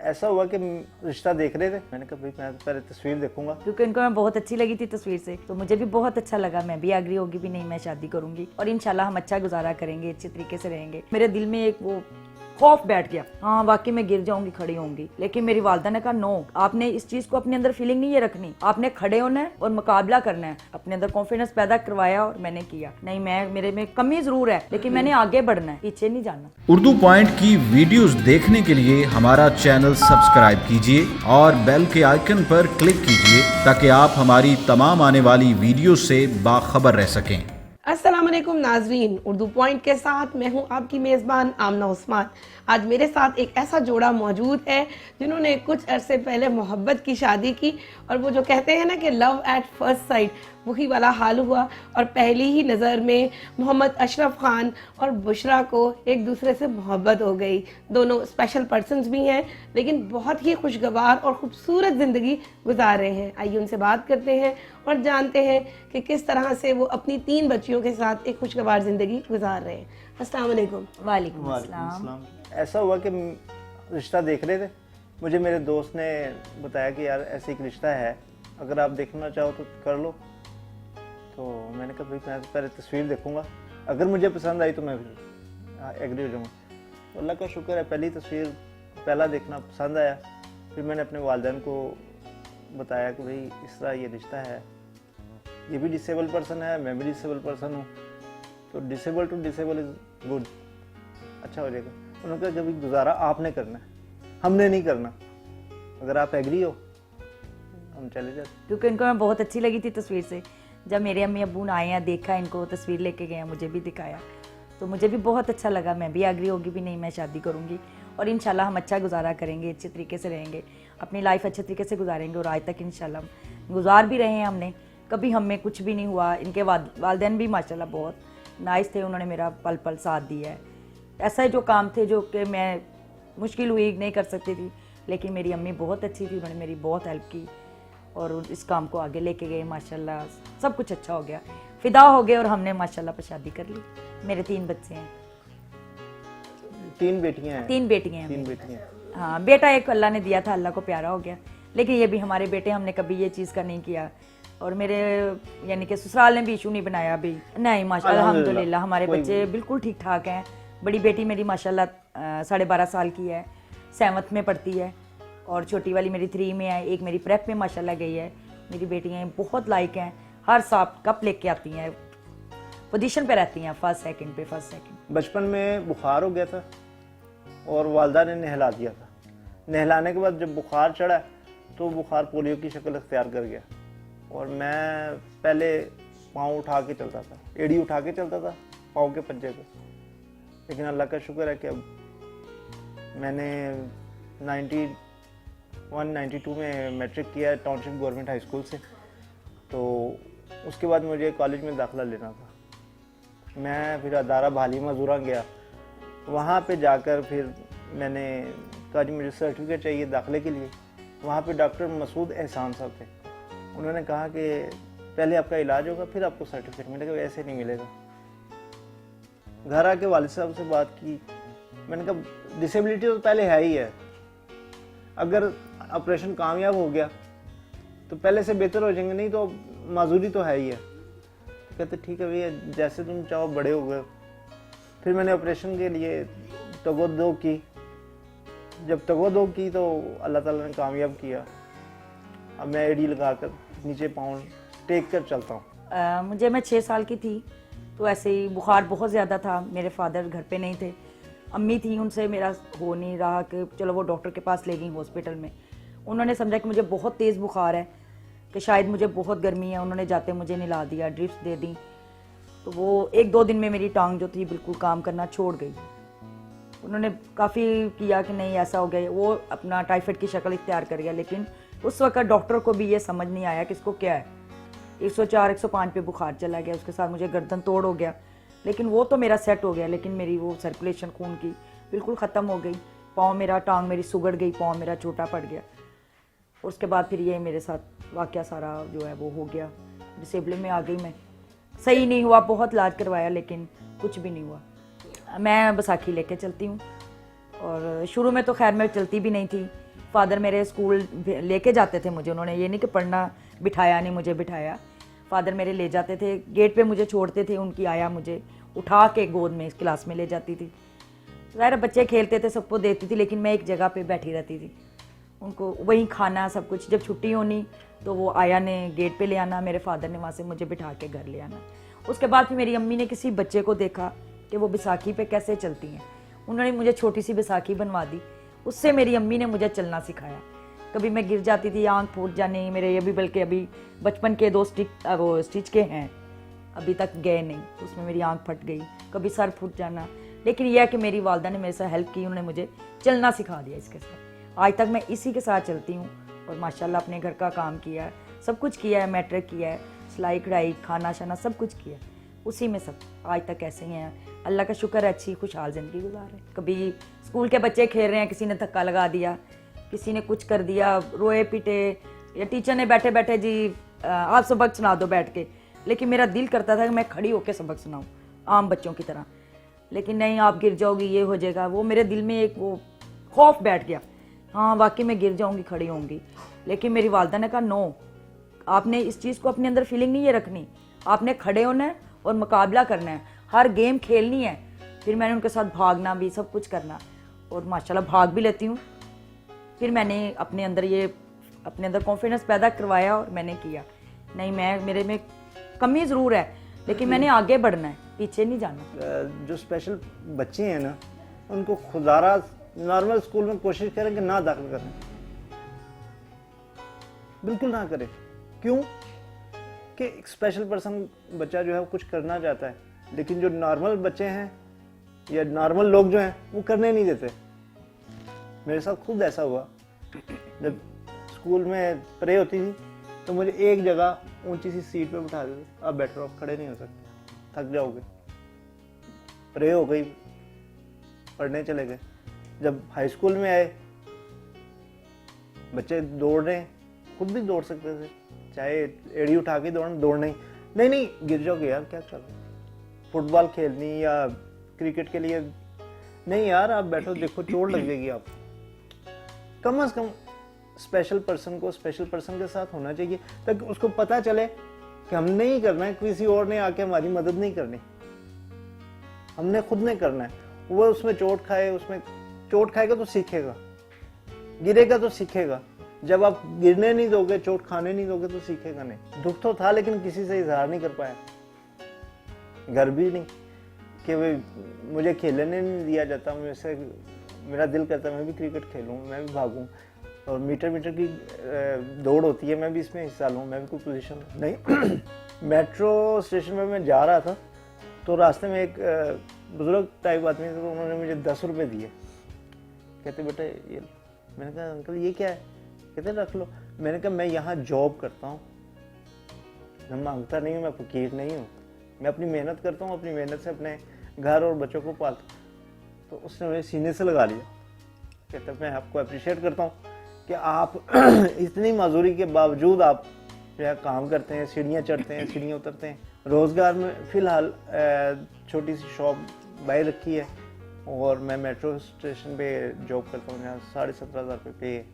ऐसा हुआ कि रिश्ता देख रहे थे, मैंने कहा भाई मैं पहले तस्वीर देखूंगा, क्योंकि इनको मैं बहुत अच्छी लगी थी तस्वीर से, तो मुझे भी बहुत अच्छा लगा। मैं भी एग्री होगी भी नहीं, मैं शादी करूंगी और इंशाल्लाह हम अच्छा गुजारा करेंगे, अच्छे तरीके से रहेंगे। मेरे दिल में एक वो खौफ बैठ गया, हाँ वाकई मैं गिर जाऊंगी, खड़ी होंगी, लेकिन मेरी वालदा ने कहा नो, आपने इस चीज को अपने अंदर फीलिंग नहीं ये रखनी, आपने खड़े होना है और मुकाबला करना है। अपने अंदर कॉन्फिडेंस पैदा करवाया और मैंने किया। नहीं, मैं मेरे में कमी जरूर है, लेकिन मैंने आगे बढ़ना है, पीछे नहीं जाना। उर्दू पॉइंट की वीडियोस देखने के लिए हमारा चैनल सब्सक्राइब कीजिए और बेल के आइकन पर क्लिक कीजिए ताकि आप हमारी तमाम आने वाली वीडियो से बाखबर रह सकें। अस्सलाम वालेकुम नाजरीन, उर्दू पॉइंट के साथ मैं हूं आपकी मेज़बान आमना उस्मान। आज मेरे साथ एक ऐसा जोड़ा मौजूद है जिन्होंने कुछ अरसे पहले मोहब्बत की शादी की और वो जो कहते हैं ना कि लव एट फर्स्ट साइट, वही वाला हाल हुआ और पहली ही नज़र में मोहम्मद अशरफ खान और बुशरा को एक दूसरे से मोहब्बत हो गई। दोनों स्पेशल पर्सन्स भी हैं, लेकिन बहुत ही खुशगवार और ख़ूबसूरत ज़िंदगी गुजार रहे हैं। आइए उनसे बात करते हैं और जानते हैं कि किस तरह से वो अपनी 3 बच्चियों के साथ एक खुशगवार ज़िंदगी गुजार रहे हैं। अस्सलाम वालेकुम। वालेकुम अस्सलाम। ऐसा हुआ कि रिश्ता देख रहे थे, मुझे मेरे दोस्त ने बताया कि यार ऐसे एक रिश्ता है, अगर आप देखना चाहो तो कर लो। तो मैंने कहा भाई मैं पहले तस्वीर देखूंगा, अगर मुझे पसंद आई तो मैं भी एग्री हो जाऊँगा। तो अल्लाह का शुक्र है, पहली तस्वीर पहला देखना पसंद आया। फिर मैंने अपने वालिदैन को बताया कि भाई इस तरह ये रिश्ता है, ये भी डिसेबल पर्सन है, मैं भी डिसेबल पर्सन हूँ, तो disable to disable is good, अच्छा हो जाएगा। उन्होंने कहा कभी गुजारा आपने करना है, हमने नहीं करना, अगर आप एग्री हो हम चले जाते। क्योंकि इनको मैं बहुत अच्छी लगी थी तस्वीर से। जब मेरे अम्मी अब्बू ने आए हैं, देखा इनको, तस्वीर लेके गए हैं, मुझे भी दिखाया, तो मुझे भी बहुत अच्छा लगा। मैं भी एग्री होगी भी नहीं, मैं शादी करूंगी और इंशाल्लाह हम अच्छा गुजारा करेंगे, अच्छे तरीके से रहेंगे, अपनी लाइफ अच्छे तरीके से गुजारेंगे। और आज तक इंशाल्लाह गुजार भी रहे हैं हमने, कभी हमें कुछ भी नहीं हुआ। इनके वालिदैन भी माशाल्लाह बहुत नाइस थे, उन्होंने मेरा पल पल साथ दिया है। ऐसा जो काम थे जो कि मैं मुश्किल हुई नहीं कर सकती थी, लेकिन मेरी अम्मी बहुत अच्छी थी, उन्होंने मेरी बहुत हेल्प की और इस काम को आगे लेके गए। माशाल्लाह सब कुछ अच्छा हो गया, फिदा हो गए और हमने माशाल्लाह पर शादी कर ली। मेरे 3 बच्चे हैं, 3 बेटियां हैं। 3 बेटियां हैं। 3 बेटियां। हाँ, बेटा एक अल्लाह ने दिया था, अल्लाह को प्यारा हो गया, लेकिन ये भी हमारे बेटे, हमने कभी ये चीज़ का नहीं किया। और मेरे यानी कि ससुराल ने भी इशू नहीं बनाया अभी, नहीं माशाल्लाह अल्हम्दुलिल्लाह हमारे बच्चे बिल्कुल ठीक ठाक हैं। बड़ी बेटी मेरी माशाल्लाह 12.5 साल की है, 7th में पढ़ती है, और छोटी वाली मेरी 3 में है, एक मेरी प्रेप में माशाल्लाह गई है। मेरी बेटियाँ बहुत लाइक हैं, हर साल कप लेके आती हैं, पोजीशन पे रहती हैं, फर्स्ट सेकंड। बचपन में बुखार हो गया था और वालदा ने नहला दिया था। नहलाने के बाद जब बुखार चढ़ा तो बुखार पोलियो की शक्ल अख्तियार कर गया और मैं पहले पाँव उठा के चलता था, एड़ी उठा के चलता था पाँव के पंजे पे। लेकिन अल्लाह का शुक्र है कि अब मैंने 92 में मैट्रिक किया टाउनशिप गवर्नमेंट हाई स्कूल से। तो उसके बाद मुझे कॉलेज में दाखिला लेना था। मैं फिर अदारा भाली मजूरा गया, वहाँ पे जाकर फिर मैंने कहा जी मुझे सर्टिफिकेट चाहिए दाखिले के लिए। वहाँ पे डॉक्टर मसूद एहसान साहब थे, उन्होंने कहा कि पहले आपका इलाज होगा फिर आपको सर्टिफिकेट मिलेगा, ऐसे नहीं मिलेगा। घर आके वालिद साहब से बात की, मैंने कहा डिसेबिलिटी तो पहले है ही है, अगर ऑपरेशन कामयाब हो गया तो पहले से बेहतर हो जाएंगे, नहीं तो माजूरी तो है ही है। कहते ठीक है भैया जैसे तुम चाहो, बड़े हो गए। फिर मैंने ऑपरेशन के लिए तगोदो की, जब तगोदो की तो अल्लाह ताला ने कामयाब किया। अब मैं एडी लगाकर नीचे पाँव टेक कर चलता हूँ। मैं 6 साल की थी तो ऐसे ही बुखार बहुत ज़्यादा था। मेरे फादर घर पे नहीं थे, अम्मी थी, उनसे मेरा हो नहीं रहा कि चलो वो डॉक्टर के पास ले गई हॉस्पिटल में। उन्होंने समझा कि मुझे बहुत तेज़ बुखार है, कि शायद मुझे बहुत गर्मी है। उन्होंने जाते मुझे नहला दिया, ड्रिप्स दे दी, तो वो 1-2 दिन में मेरी टांग जो थी बिल्कुल काम करना छोड़ गई। उन्होंने काफ़ी किया कि नहीं ऐसा हो गया, वो अपना टाइफाइड की शक्ल इख्तियार कर गया। लेकिन उस वक्त डॉक्टर को भी ये समझ नहीं आया कि इसको क्या है। 104-105 पे बुखार चला गया, उसके साथ मुझे गर्दन तोड़ हो गया, लेकिन वो तो मेरा सेट हो गया। लेकिन मेरी वो सर्कुलेशन खून की बिल्कुल ख़त्म हो गई, पाँव मेरा, टांग मेरी सुगड़ गई, पाँव मेरा छोटा पड़ गया। उसके बाद फिर ये मेरे साथ वाक़या सारा जो है वो हो गया, डिसेबलिंग में आ गई मैं। सही नहीं हुआ, बहुत इलाज करवाया लेकिन कुछ भी नहीं हुआ। मैं बैसाखी लेके चलती हूँ और शुरू में तो खैर मैं चलती भी नहीं थी, फादर मेरे स्कूल लेके जाते थे मुझे, उन्होंने ये नहीं कि पढ़ना बिठाया नहीं, मुझे बिठाया। फादर मेरे ले जाते थे, गेट पे मुझे छोड़ते थे, उनकी आया मुझे उठा के गोद में इस क्लास में ले जाती थी। ज़ाहिर है बच्चे खेलते थे, सबको देती थी, लेकिन मैं एक जगह पे बैठी रहती थी, उनको वहीं खाना सब कुछ। जब छुट्टी होनी तो वो आया ने गेट पे ले आना, मेरे फादर ने वहाँ से मुझे बिठा के घर ले आना। उसके बाद फिर मेरी अम्मी ने किसी बच्चे को देखा कि वो बैसाखी पे कैसे चलती हैं, उन्होंने मुझे छोटी सी बैसाखी बनवा दी। उससे मेरी अम्मी ने मुझे चलना सिखाया। कभी मैं गिर जाती थी, आंख फूट जानी मेरे, ये भी बल्कि अभी बचपन के 2 स्टिच के हैं, अभी तक गए नहीं, उसमें मेरी आंख फट गई, कभी सर फूट जाना। लेकिन यह है कि मेरी वालदा ने मेरे साथ हेल्प की, उन्होंने मुझे चलना सिखा दिया इसके साथ। आज तक मैं इसी के साथ चलती हूँ और माशाल्लाह अपने घर का काम किया है, सब कुछ किया है, मैट्रिक किया है, सिलाई कढ़ाई, खाना शाना सब कुछ किया, उसी में सब आज तक ऐसे ही हैं। अल्लाह का शुक्र है, अच्छी खुशहाल ज़िंदगी गुजार रहे। कभी स्कूल के बच्चे खेल रहे हैं, किसी ने धक्का लगा दिया, किसी ने कुछ कर दिया, रोए पीटे, या टीचर ने बैठे बैठे जी आप सबक सुना दो बैठ के, लेकिन मेरा दिल करता था कि मैं खड़ी होकर सबक सुनाऊँ आम बच्चों की तरह, लेकिन नहीं आप गिर जाओगी, ये हो जाएगा, वो मेरे दिल में एक वो खौफ बैठ गया। हाँ वाकई मैं गिर जाऊँगी, खड़ी होंगी। लेकिन मेरी वालदा ने कहा नो, आपने इस चीज़ को अपने अंदर फीलिंग नहीं ये रखनी, आपने खड़े होना है और मुकाबला करना है, हर गेम खेलनी है। फिर मैंने उनके साथ भागना भी, सब कुछ करना, और माशाल्लाह भाग भी लेती हूँ। फिर मैंने अपने अंदर कॉन्फिडेंस पैदा करवाया और मैंने किया। नहीं मैं मेरे में कमी ज़रूर है, लेकिन मैंने आगे बढ़ना है, पीछे नहीं जाना। जो स्पेशल बच्चे हैं ना, उनको खुदारा नॉर्मल स्कूल में कोशिश करें कि ना दाखिल करें, बिल्कुल ना करें। क्यों कि एक स्पेशल पर्सन बच्चा जो है वो कुछ करना चाहता है, लेकिन जो नॉर्मल बच्चे हैं या नॉर्मल लोग जो हैं वो करने नहीं देते। मेरे साथ खुद ऐसा हुआ, जब स्कूल में प्रे होती थी तो मुझे एक जगह ऊंची सी सीट पे बिठा देते, अब बैठो, आप खड़े नहीं हो सकते, थक जाओगे। प्रे हो गई, पढ़ने चले गए। जब हाई स्कूल में आए, बच्चे दौड़ रहे हैं, खुद भी दौड़ सकते थे, चाहे एड़ी उठा के दौड़ना ही नहीं, गिर जाओगे यार, क्या कर रहे हो, फुटबॉल खेलनी या क्रिकेट के लिए नहीं यार, आप बैठो, देखो चोट लग जाएगी आपको। कम से कम स्पेशल पर्सन को स्पेशल पर्सन के साथ होना चाहिए, ताकि उसको पता चले कि हमने ही करना है, किसी और ने आके हमारी मदद नहीं करनी, हमने खुद ने करना है। वो उसमें चोट खाएगा तो सीखेगा, गिरेगा तो सीखेगा। जब आप गिरने नहीं दोगे, चोट खाने नहीं दोगे तो सीखेगा नहीं। दुख तो था, लेकिन किसी से इजहार नहीं कर पाया, घर भी नहीं कि वे मुझे खेलने नहीं दिया जाता। मेरा दिल करता मैं भी क्रिकेट खेलूं, मैं भी भागूं, और मीटर की दौड़ होती है, मैं भी इसमें हिस्सा लूं, मैं भी कोई पोजीशन नहीं। मेट्रो स्टेशन में मैं जा रहा था तो रास्ते में एक बुजुर्ग टाइप आदमी थे, तो उन्होंने मुझे 10 रुपये दिए, कहते बेटा ये। मैंने कहा अंकल ये क्या है? कहते रख लो। मैंने कहा मैं यहाँ जॉब करता हूँ, मैं मांगता नहीं हूँ, मैं फकीर नहीं हूँ, मैं अपनी मेहनत करता हूँ, अपनी मेहनत से अपने घर और बच्चों को पालता हूँ। तो उसने मुझे सीने से लगा लिया, कहता मैं आपको अप्रिशिएट करता हूँ कि आप इतनी मजदूरी के बावजूद आप जो है काम करते हैं, सीढ़ियाँ चढ़ते हैं, सीढ़ियाँ उतरते हैं। रोज़गार में फ़िलहाल छोटी सी शॉप बाई रखी है, और मैं मेट्रो स्टेशन पे जॉब करता हूँ, यहाँ 17,500 रुपये पे है,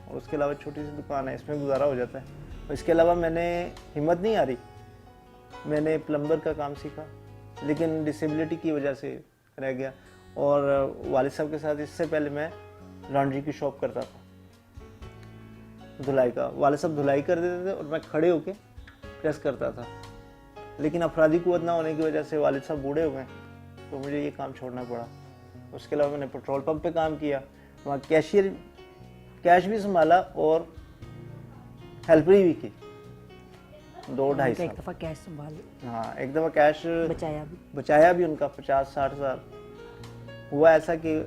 और उसके अलावा छोटी सी दुकान है, इसमें गुजारा हो जाता है। इसके अलावा मैंने हिम्मत नहीं आ रही, मैंने प्लम्बर का काम सीखा, लेकिन डिसेबिलिटी की वजह से रह गया। और वालिद साहब के साथ इससे पहले मैं लॉन्ड्री की शॉप करता था, धुलाई का। वालिद साहब धुलाई कर देते थे और मैं खड़े होके प्रेस करता था, लेकिन अफराधी कुव्वत ना होने की वजह से वालिद साहब बूढ़े हो गए, तो मुझे ये काम छोड़ना पड़ा। उसके अलावा मैंने पेट्रोल पंप पे काम किया, वहाँ कैश भी संभाला और हेल्परी भी की 2-2.5 साल। एक दफ़ा कैश संभाल, हाँ एक दफ़ा कैश बचाया भी उनका 50-60 हज़ार। हुआ ऐसा कि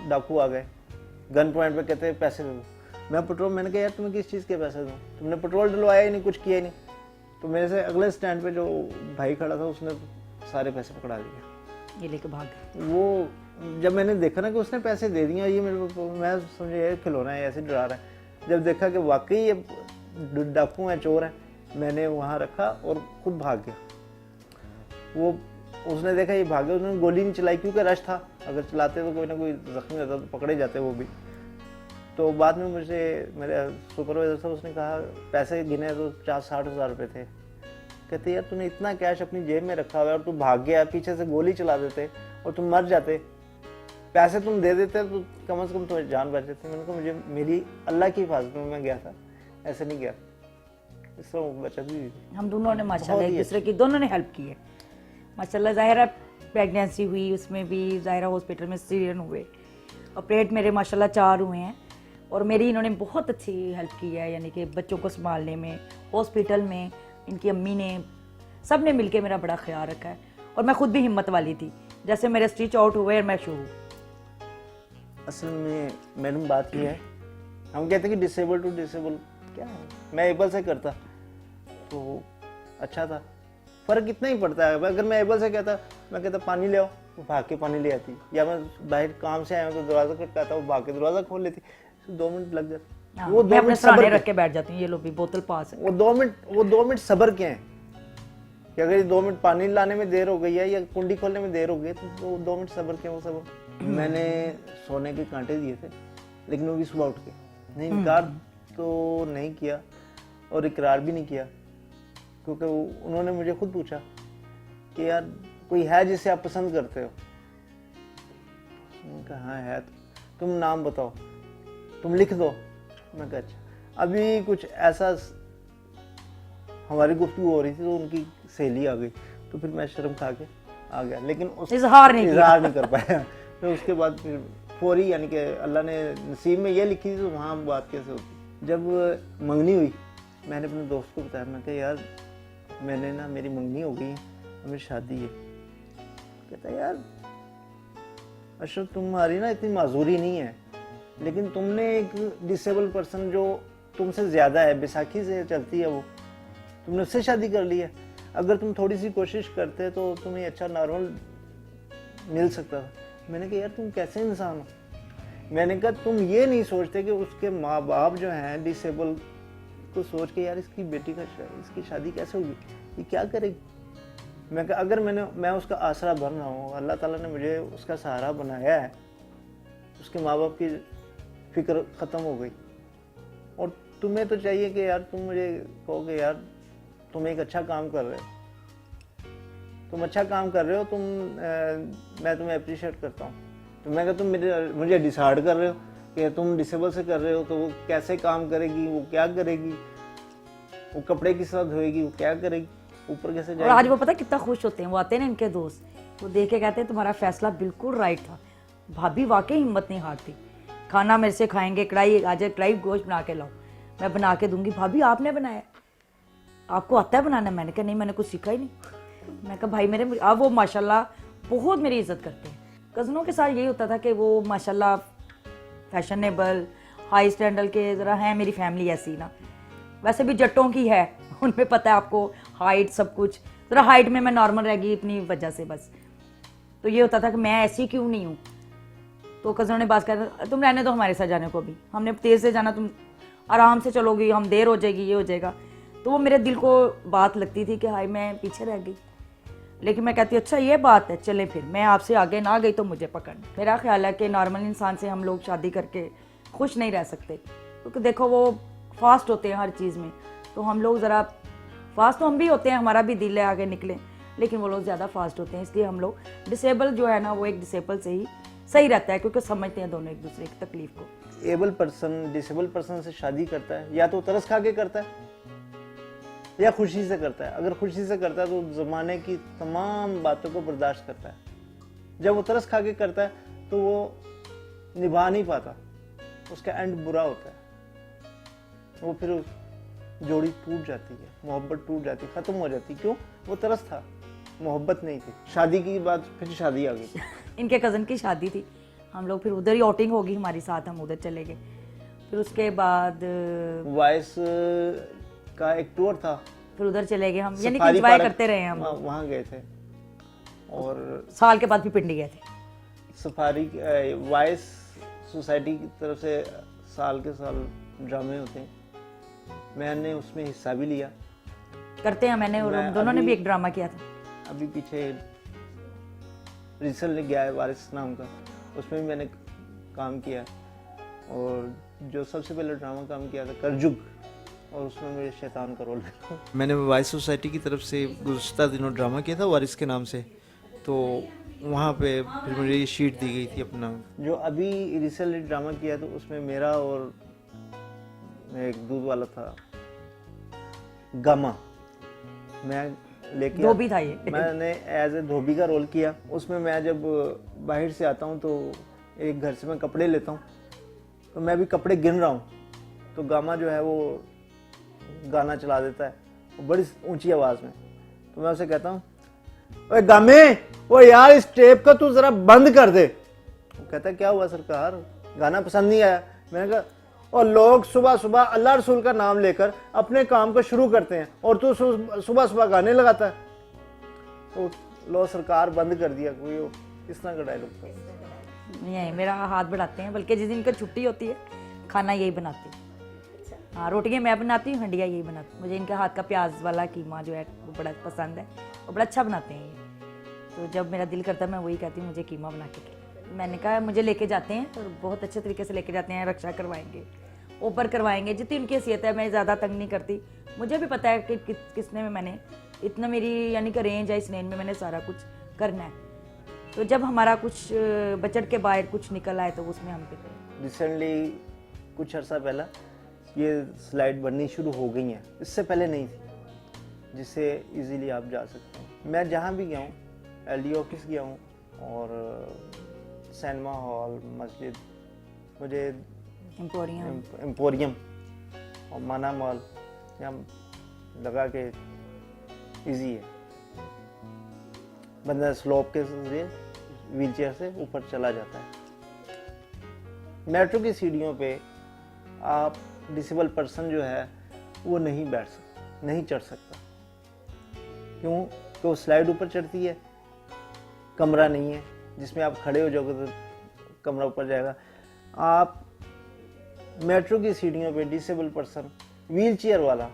डाकू आ गए, गन पॉइंट पे कहते पैसे दो। मैंने कहा यार तुम्हें किस चीज़ के पैसे दूँ, तुमने पेट्रोल डलवाया ही नहीं, कुछ किया ही नहीं। तो मेरे से अगले स्टैंड पे जो भाई खड़ा था, उसने सारे पैसे पकड़ा दिए, ये लेके भाग गए। वो जब मैंने देखा ना कि उसने पैसे दे दिए, ये मैं समझे ये खिलौना है, ऐसे डरा रहा है। जब देखा कि वाकई ये डाकू हैं, चोर हैं, मैंने वहाँ रखा और खुद भाग गया। वो उसने देखा ये भागे, उसने गोली नहीं चलाई क्योंकि रश था, अगर चलाते तो कोई ना कोई जख्मी होता तो पकड़े जाते वो भी। तो बाद में मुझे मेरे सुपरवाइजर से उसने कहा, पैसे गिने तो 50-60 हज़ार रुपये थे। कहते यार तूने इतना कैश अपनी जेब में रखा हुआ है और तू भाग गया, पीछे से गोली चला देते और तुम मर जाते, पैसे तुम दे देते तो कम से कम तुम्हें जान बच जाती। मैंने कहा मुझे मेरी अल्लाह की हिफाजत में मैं गया था, ऐसे नहीं गया, इससे बचत भी हुई। हम दोनों ने माशाल्लाह बहुत ही एक दूसरे की दोनों ने हेल्प की है माशाल्लाह। ज़ाहिरा प्रेगनेंसी हुई, उसमें भी ज़ाहिरा हॉस्पिटल में सीरियन हुए, ऑपरेट मेरे माशाल्लाह 4 हुए हैं, और मेरी इन्होंने बहुत अच्छी हेल्प की है, यानी कि बच्चों को संभालने में, हॉस्पिटल में इनकी अम्मी ने, सब ने मिलके मेरा बड़ा ख्याल रखा है। और मैं खुद भी हिम्मत वाली थी, जैसे मेरे स्टिच आउट हुए और मैं शुरू। असल में मैडम बात ये है, हम कहते हैं कि डिसेबल टू डिसेबल क्या है, मैं एबल से करता तो अच्छा था, फ़र्क इतना ही पड़ता है। अगर मैं एबल से कहता, मैं कहता पानी ले आओ, वो भाग के पानी ले आती, या मैं बाहर काम से आया हूँ तो दरवाज़ा खटकाता, वो भाग के दरवाज़ा खोल लेती, 2 मिनट लग जाते। वो 2 मिनट सब्र रख के बैठ जाती हूँ, ये लो भी बोतल पास है। वो 2 मिनट सब्र के हैं कि अगर ये 2 मिनट पानी लाने में देर हो गई है या कुंडी खोलने में देर हो गई तो 2 मिनट सब्र के, वो सब्र। मैंने सोने के कांटे दिए थे, लेकिन वो भी सुबह उठ के नहीं, इनकार तो नहीं किया और इकरार भी नहीं किया, क्योंकि उन्होंने मुझे खुद पूछा कि यार कोई है जिसे आप पसंद करते हो? मैंने कहा हाँ है, तुम नाम बताओ, तुम लिख दो। मैं कहा अच्छा। अभी कुछ ऐसा हमारी गुफ्तगू हो रही थी तो उनकी सहेली आ गई, तो फिर मैं शर्म खा के आ गया, लेकिन इजहार नहीं कर पाया। तो उसके बाद फिर फौरी, यानी कि अल्लाह ने नसीब में ये लिखी थी तो वहाँ बात कैसे होती। जब मंगनी हुई, मैंने अपने दोस्त को बताया, मैं कहा यार मैंने ना, मेरी मंगनी हो गई है, मेरी शादी है। कहता यार अशरफ तुम्हारी ना इतनी माजूरी नहीं है, लेकिन तुमने एक डिसेबल पर्सन जो तुमसे ज़्यादा है, बैसाखी से चलती है, वो तुमने उससे शादी कर ली है। अगर तुम थोड़ी सी कोशिश करते तो तुम्हें अच्छा नॉर्मल मिल सकता था। मैंने कहा यार तुम कैसे इंसान हो? मैंने कहा तुम ये नहीं सोचते कि उसके माँ बाप जो हैं डिसेबल को सोच के यार इसकी बेटी का इसकी शादी कैसे होगी, ये क्या करेगी। मैं कहा अगर मैं उसका आसरा बन रहा हूँ, अल्लाह ताला ने मुझे उसका सहारा बनाया है, उसके माँ बाप की फिक्र ख़त्म हो गई। और तुम्हें तो चाहिए कि यार तुम मुझे कहो कि यार तुम एक अच्छा काम कर रहे हो, तुम अच्छा काम कर रहे हो, मैं तुम्हें अप्रिशिएट करता हूँ। तो मैं कहा तुम मुझे डिसाइड कर रहे हो कि तुम डिसेबल से कर रहे हो, तो वो कैसे काम करेगी, वो क्या करेगी, वो कपड़े किस तरह धोएगी, वो क्या करेगी, ऊपर कैसे जाएगी। और आज वो पता कितना खुश होते हैं, वो आते हैं ना इनके दोस्त, वो देख के कहते हैं तुम्हारा फैसला बिल्कुल राइट था, भाभी वाकई हिम्मत नहीं हारती, खाना मेरे से खाएंगे, आज कढ़ाई गोश्त बना के लाओ, मैं बना के दूंगी। भाभी आपने बनाया, आपको आता है बनाना? मैंने कहा नहीं, मैंने कुछ सीखा ही नहीं। मैं कहा भाई मेरे, अब वो माशाल्लाह बहुत मेरी इज्जत करते हैं। कज़नों के साथ यही होता था कि वो माशाल्लाह फैशनेबल, हाई स्टैंडर्ड के ज़रा हैं, मेरी फैमिली ऐसी ना, वैसे भी जट्टों की है, उनमें पता है आपको हाइट सब कुछ, ज़रा हाइट में मैं नॉर्मल रह गई अपनी वजह से बस। तो ये होता था कि मैं ऐसी क्यों नहीं हूँ। तो कज़नों ने बात कर, तुम रहने दो हमारे साथ जाने को, भी हमने तेज़ से जाना, तुम आराम से चलोगी, हम देर हो जाएगी, ये हो जाएगा। तो वो मेरे दिल को बात लगती थी कि हाय मैं पीछे रह गई, लेकिन मैं कहती अच्छा ये बात है, चले फिर मैं आपसे आगे ना गई तो मुझे पकड़। मेरा ख्याल है कि नॉर्मल इंसान से हम लोग शादी करके खुश नहीं रह सकते, क्योंकि देखो वो फास्ट होते हैं हर चीज़ में, तो हम लोग ज़रा फास्ट तो हम भी होते हैं, हमारा भी दिल है आगे निकले, लेकिन वो लोग ज़्यादा फास्ट होते हैं। इसलिए हम लोग डिसेबल जो है ना, वो एक डिसेबल से ही सही रहता है, क्योंकि समझते हैं दोनों एक दूसरे की तकलीफ को। एबल पर्सन डिसेबल पर्सन से शादी करता है, या तो तरस खा के करता है या खुशी से करता है। अगर खुशी से करता है तो ज़माने की तमाम बातों को बर्दाश्त करता है। जब वो तरस खा के करता है तो वो निभा नहीं पाता, उसका एंड बुरा होता है, वो फिर जोड़ी टूट जाती है, मोहब्बत टूट जाती, ख़त्म हो जाती। क्यों? वो तरस था, मोहब्बत नहीं थी। शादी की बात, फिर शादी आ गई। इनके कज़न की शादी थी, हम लोग फिर उधर ही आउटिंग होगी हमारे साथ, हम उधर चले गए। फिर उसके बाद वॉइस का एक टूर था, फिर उधर चले गए हम, यानी कि एंजॉय करते रहे हम। वहाँ गए थे, और साल के बाद भी पिंडी गए थे। सफारी वॉइस सोसाइटी की तरफ से साल के साल ड्रामे होते हैं, मैंने उसमें हिस्सा भी लिया। करते हैं, मैंने और हम दोनों ने भी एक ड्रामा किया था। अभी पीछे रिसेंटली गया है वारिस नाम का, उसमें भी मैंने काम किया। और जो सबसे पहले ड्रामा काम किया था करजुग, और उसमें मेरे शैतान का रोल है। मैंने वाइस सोसाइटी की तरफ से गुज़श्ता दिनों ड्रामा किया था वारिस के नाम से, तो वहाँ पे फिर मुझे ये शीट दी गई थी अपना। जो अभी रिसेंटली ड्रामा किया तो उसमें मेरा और एक दूध वाला था गामा, मैं लेके धोबी था ये। मैंने एज ए धोबी का रोल किया। उसमें मैं जब बाहर से आता हूँ तो एक घर से मैं कपड़े लेता हूँ, तो मैं भी कपड़े गिन रहा हूँ, तो गामा जो है वो गाना चला देता है वो बड़ी ऊंची आवाज़ में। तो मैं उसे कहता हूँ, ओए गामे, वो यार इस टेप का तू ज़रा बंद कर दे। वो कहता है क्या हुआ सरकार, गाना पसंद नहीं आया। मैंने कहा, और लोग सुबह सुबह अल्लाह रसूल का नाम लेकर अपने काम को शुरू करते हैं और तू सुबह सुबह गाने लगाता है। तो लो सरकार बंद कर दिया। कोई इस तरह का डायलॉग था। नहीं, मेरा हाथ बढ़ाते हैं, बल्कि जिस दिन का छुट्टी होती है खाना यही बनाती हूँ। हाँ, रोटियाँ मैं बनाती हूँ, हंडिया यही बनाती हूँ। मुझे इनके हाथ का प्याज वाला कीमा जो है वो बड़ा पसंद है और बड़ा अच्छा बनाते हैं ये। तो जब मेरा दिल करता है मैं वही कहती हूँ मुझे कीमा बना के खिलाओ। मैंने कहा मुझे लेके जाते हैं और बहुत अच्छे तरीके से लेके जाते हैं, रक्षा करवाएंगे, ऊपर करवाएंगे, जितनी उनकी हैसियत है। मैं ज़्यादा तंग नहीं करती, मुझे भी पता है कि किसने में मैंने इतना मेरी यानी कि रेंज है, इस रेंज में मैंने सारा कुछ करना है। तो जब हमारा कुछ बजट के बाहर कुछ निकल आए तो उसमें हम पे रिसेंटली कुछ अर्सा पहला ये स्लाइड बननी शुरू हो गई हैं, इससे पहले नहीं थी, जिससे इजीली आप जा सकते हैं। मैं जहाँ भी गया हूँ, LD ऑफिस गया हूँ और सिनेमा हॉल, मस्जिद, मुझे एम्पोरियम और माना मॉल यहाँ लगा के इजी है। बंदा स्लोप के जरिए व्हीलचेयर से ऊपर चला जाता है। मेट्रो की सीढ़ियों पे आप डिसेबल पर्सन जो है वो नहीं बैठ सकता, नहीं चढ़ सकता। क्यों? तो वो स्लाइड ऊपर चढ़ती है, कमरा नहीं है जिसमें आप खड़े हो जाओगे तो कमरा ऊपर जाएगा। आप मेट्रो की सीढ़ियों पे डिसेबल पर्सन, व्हीलचेयर वाला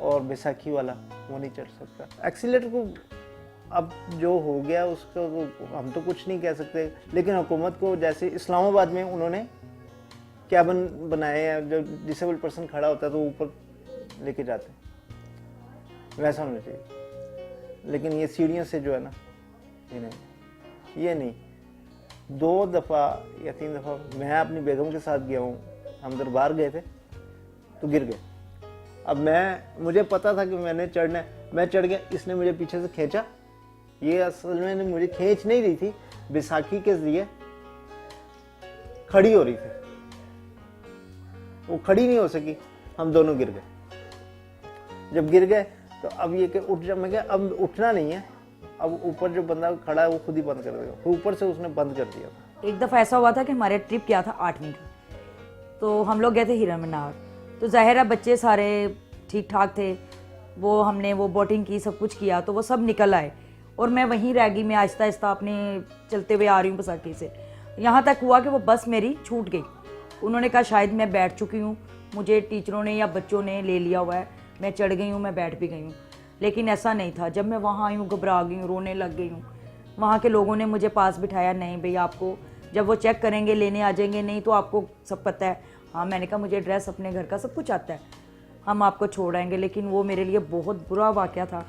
और बैसाखी वाला वो नहीं चढ़ सकता। एक्सीलेटर को अब जो हो गया उसका हम तो कुछ नहीं कह सकते, लेकिन हुकूमत को, जैसे इस्लामाबाद में उन्होंने कैबिन बनाए हैं, जब डिसेबल पर्सन खड़ा होता है तो ऊपर लेके जाते हैं, वैसा होना चाहिए। लेकिन ये सीढ़ियों से जो है ना, ये नहीं। 2 दफ़ा या 3 दफ़ा मैं अपनी बेगम के साथ गया हूँ, हम दरबार गए थे तो गिर गए। अब मुझे पता था कि मैंने चढ़ना है, मैं चढ़ गया, इसने मुझे पीछे से खींचा। ये असल में मुझे खींच नहीं रही थी, बैसाखी के लिए खड़ी हो रही थी, वो खड़ी नहीं हो सकी, हम दोनों गिर गए। जब गिर गए तो अब ये कि उठ जा, मैं क्या अब उठना नहीं है, अब ऊपर जो बंदा खड़ा है वो खुद ही बंद कर देगा। ऊपर से उसने बंद कर दिया था। एक दफ़ा ऐसा हुआ था कि हमारे ट्रिप किया था 8वीं का, तो हम लोग गए थे हीरा मीनार। तो ज़ाहिर है बच्चे सारे ठीक ठाक थे, वो हमने वो बोटिंग की, सब कुछ किया, तो वो सब निकल आए और मैं वहीं रह गई। मैं आहिस्ता आहिस्ता अपने चलते हुए आ रही हूँ बैसाखी से। यहाँ तक हुआ कि वो बस मेरी छूट गई। उन्होंने कहा शायद मैं बैठ चुकी हूँ, मुझे टीचरों ने या बच्चों ने ले लिया हुआ है, मैं चढ़ गई हूँ, मैं बैठ भी गई हूँ। लेकिन ऐसा नहीं था। जब मैं वहाँ आई हूँ घबरा गई हूँ, रोने लग गई हूँ। वहाँ के लोगों ने मुझे पास बिठाया, नहीं भैया आपको जब वो चेक करेंगे लेने आ जाएंगे, नहीं तो आपको सब पता है। हाँ, मैंने कहा मुझे ड्रेस अपने घर का सब कुछ आता है, हम आपको छोड़ आएंगे। लेकिन वो मेरे लिए बहुत बुरा वाक़या था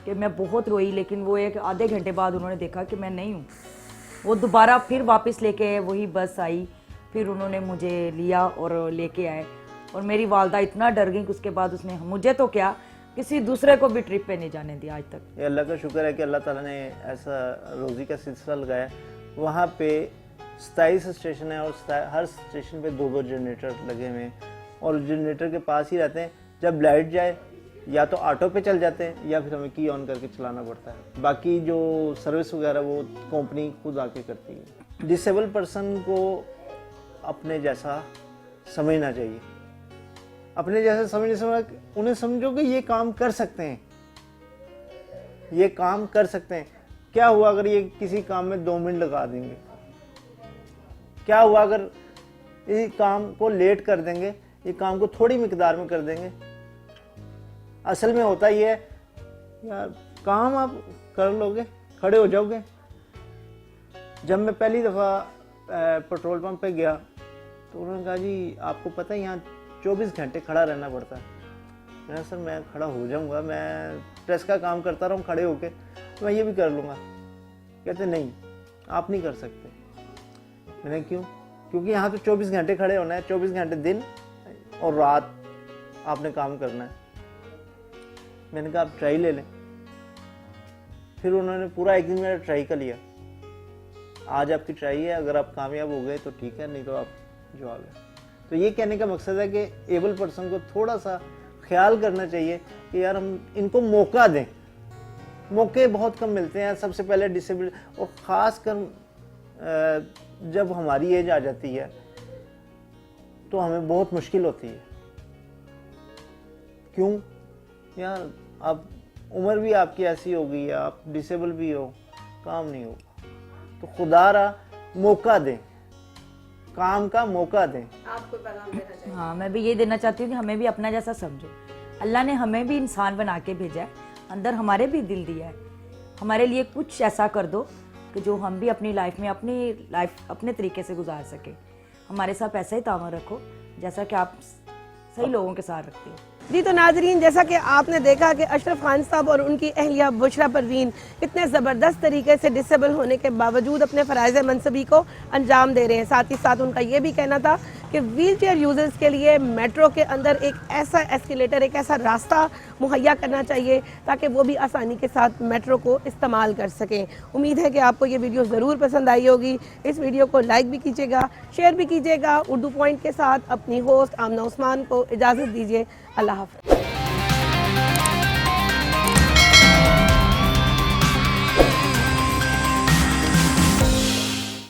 कि मैं बहुत रोई। लेकिन वो एक आधे घंटे बाद उन्होंने देखा कि मैं नहीं हूँ, वो दोबारा फिर वापस लेके वही बस आई, फिर उन्होंने मुझे लिया और लेके आए। और मेरी वालदा इतना डर गई कि उसके बाद उसने मुझे तो क्या, किसी दूसरे को भी ट्रिप पे नहीं जाने दिया आज तक। ये अल्लाह का शुक्र है कि अल्लाह ताला ने ऐसा रोज़ी का सिलसिला लगाया। वहाँ पे 27 स्टेशन है और हर स्टेशन पे 2-2 जनरेटर लगे हुए हैं और जनरेटर के पास ही रहते हैं। जब लाइट जाए या तो ऑटो पे चल जाते हैं या फिर हमें की ऑन करके चलाना पड़ता है। बाकी जो सर्विस वगैरह वो कंपनी खुद आके करती है। डिसेबल पर्सन को अपने जैसा समझना चाहिए, अपने जैसे समझने से उन्हें समझो कि ये काम कर सकते हैं, ये काम कर सकते हैं। क्या हुआ अगर ये किसी काम में 2 मिनट लगा देंगे, क्या हुआ अगर इस काम को लेट कर देंगे, ये काम को थोड़ी मिकदार में कर देंगे। असल में होता ये है यार, काम आप कर लोगे, खड़े हो जाओगे। जब मैं पहली दफ़ा पेट्रोल पंप पे गया तो उन्होंने कहा जी आपको पता है यहाँ 24 घंटे खड़ा रहना पड़ता है। मैंने सर मैं खड़ा हो जाऊँगा, मैं प्रेस का काम करता रहा हूँ खड़े होके, मैं ये भी कर लूँगा। कहते नहीं आप नहीं कर सकते। मैंने क्यों? क्योंकि यहाँ तो 24 घंटे खड़े होना है, 24 घंटे दिन और रात आपने काम करना है। मैंने कहा आप ट्राई ले लें। फिर उन्होंने पूरा एक दिन मेरा ट्राई कर लिया। आज आपकी ट्राई है, अगर आप कामयाब हो गए तो ठीक है, नहीं तो आप जवाब है। तो ये कहने का मकसद है कि एबल पर्सन को थोड़ा सा ख्याल करना चाहिए कि यार हम इनको मौका दें। मौके बहुत कम मिलते हैं, सबसे पहले डिसेबल, और ख़ास कर जब हमारी एज आ जाती है तो हमें बहुत मुश्किल होती है। क्यों? यार अब उम्र भी आपकी ऐसी हो गई है, आप डिसेबल भी हो, काम नहीं होगा। तो खुदारा मौका दें, काम का मौका दें। आपको पैगाम देना चाहिए। हाँ, मैं भी ये देना चाहती हूँ कि हमें भी अपना जैसा समझो। अल्लाह ने हमें भी इंसान बना के भेजा है, अंदर हमारे भी दिल दिया है। हमारे लिए कुछ ऐसा कर दो कि जो हम भी अपनी लाइफ में अपने तरीके से गुजार सके। हमारे साथ ऐसा ही तावन रखो जैसा कि आप सही लोगों के साथ रखते हो। जी तो नाजरीन, जैसा कि आपने देखा कि अशरफ खान साहब और उनकी अहलिया बुशरा परवीन कितने ज़बरदस्त तरीके से डिसेबल होने के बावजूद अपने फ़राइज़ मनसबी को अंजाम दे रहे हैं। साथ ही साथ उनका ये भी कहना था कि व्हील चेयर यूज़र्स के लिए मेट्रो के अंदर एक ऐसा एस्केलेटर, एक ऐसा रास्ता मुहैया करना चाहिए ताकि वो भी आसानी के साथ मेट्रो को इस्तेमाल कर सकें। उम्मीद है कि आपको ये वीडियो ज़रूर पसंद आई होगी। इस वीडियो को लाइक भी कीजिएगा, शेयर भी कीजिएगा। उर्दू पॉइंट के साथ अपनी होस्ट आमना उस्मान को इजाज़त दीजिए। अल्लाह हाफ़िज़।